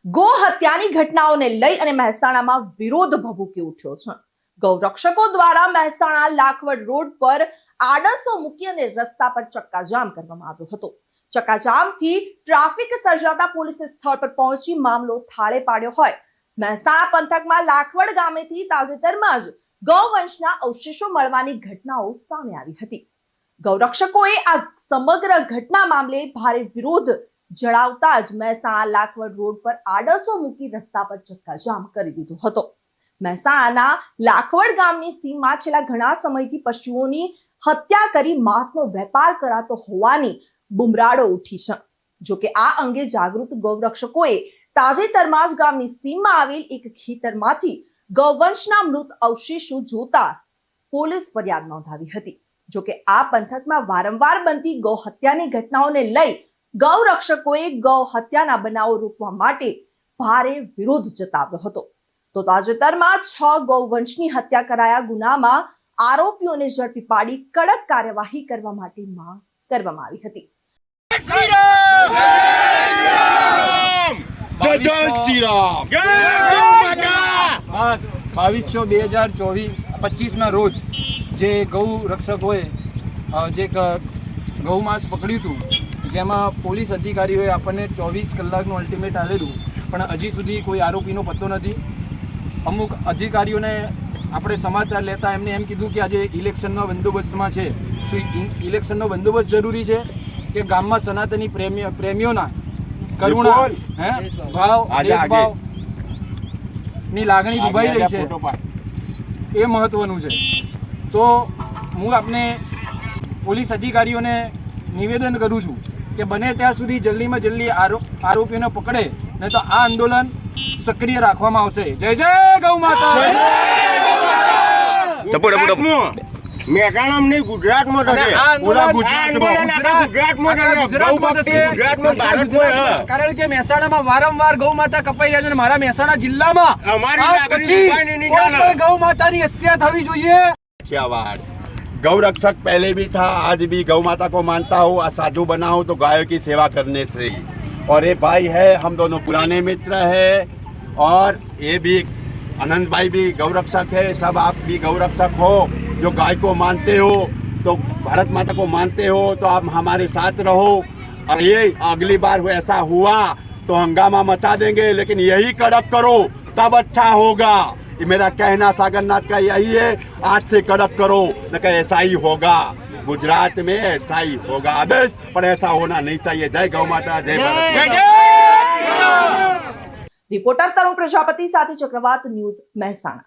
Go હત્યાની ઘટનાઓને લઈ અને મહેસાણામાં વિરોધ ભભૂકી ઉઠ્યો છે। ગૌરક્ષકો દ્વારા મહેસાણા લાખવડ રોડ પર આડસો મૂકી અને રસ્તા પર ચક્કાજામ કરવામાં આવ્યો હતો। ચક્કાજામથી ટ્રાફિક સર્જાતા પોલીસે સ્થળ પર પહોંચી મામલો થાળે પાડ્યો હોય। મહેસાણા પંથકમાં લાખવડ ગામેથી તાજેતરમાં જ ગૌવંશના અવશેષો મળવાની ઘટનાઓ સામે આવી હતી। ગૌરક્ષકોએ આ સમગ્ર ઘટના મામલે ભારે વિરોધ જણાવતા જ મહેસાણા લાખવડ રોડ પર આડસો મૂકી રસ્તા પર ચક્કાજામ કરી દીધો હતો। મહેસાણાના લાખવડ ગામની સીમમાં છેલ્લા ઘણા સમયથી પશુઓની હત્યા કરી માંસનો વેપાર કરાતો હોવાની બુમરાળો ઉઠી છે। જો કે આ અંગે જાગૃત ગૌરક્ષકોએ તાજેતરમાં જ ગામની સીમમાં આવેલ એક ખેતરમાંથી ગૌવંશના મૃત અવશેષો જોતા પોલીસ ફરિયાદ નોંધાવી હતી। જો કે આ પંથકમાં વારંવાર બનતી ગૌ હત્યાની ઘટનાઓને લઈ ગૌરક્ષકોએ ગૌ હત્યાના બનાવો રોકવા માટે ભારે વિરોધ જતાવ્યો હતો। તો તાજેતરમાં 6 ગૌવંશની હત્યા કરાયા ગુનામાં આરોપીઓને ઝડપી પાડી કડક કાર્યવાહી કરવા માટે માંગ કરવામાં આવી હતી। 22/6/2024-25 ના રોજ જે ગૌ રક્ષકોએ જે ગૌમાંસ પકડ્યું હતું, જેમાં પોલીસ અધિકારીઓએ આપણને 24 કલાકનું અલ્ટિમેટ આવેલું, પણ હજી સુધી કોઈ આરોપીનો પત્તો નથી। અમુક અધિકારીઓને આપણે સમાચાર લેતા એમને એમ કીધું કે આજે ઇલેક્શનનો બંદોબસ્તમાં છે, શું ઇલેક્શનનો બંદોબસ્ત જરૂરી છે કે ગામમાં સનાતની પ્રેમીઓના કરુણા ભાવ દેશભાવની લાગણી દુભાઈ રહી છે, એ મહત્વનું છે। તો હું આપને પોલીસ અધિકારીઓને નિવેદન કરું છું કે બને ત્યાં સુધી જલ્દીમાં જલ્દી આરોપીઓને પકડે, નહીં તો આ આંદોલન સક્રિય રાખવામાં આવશે। જય જય ગૌ માતા। મેઘાણામ નહીં, ગુજરાતમાં કારણ કે મહેસાણામાં વારંવાર ગૌ માતા કપાઈ રહ્યા છે અને મારા મહેસાણા જિલ્લામાં ગૌ માતાની હત્યા થવી જોઈએ। गौरक्षक पहले भी था, आज भी गौ माता को मानता हूँ, साधु बना हूँ तो गायों की सेवा करने से। और ये भाई है, हम दोनों पुराने मित्र हैं, और ये भी अनंत भाई भी गौरक्षक है। सब आप भी गौरक्षक हो, जो गाय को मानते हो, तो भारत माता को मानते हो, तो आप हमारे साथ रहो। और ये अगली बार ऐसा हुआ तो हंगामा मचा देंगे, लेकिन यही कड़क करो तब अच्छा होगा। ये मेरा कहना सागरनाथ का यही है, आज से कड़क करो, न कि ऐसा ही होगा। गुजरात में ऐसा ही होगा आदेश, पर ऐसा होना नहीं चाहिए। जय गौ माता, जय भारत। રિપોર્ટર તરુણ પ્રજાપતિ સાથે ચક્રવાત ન્યૂઝ મહેસાણા।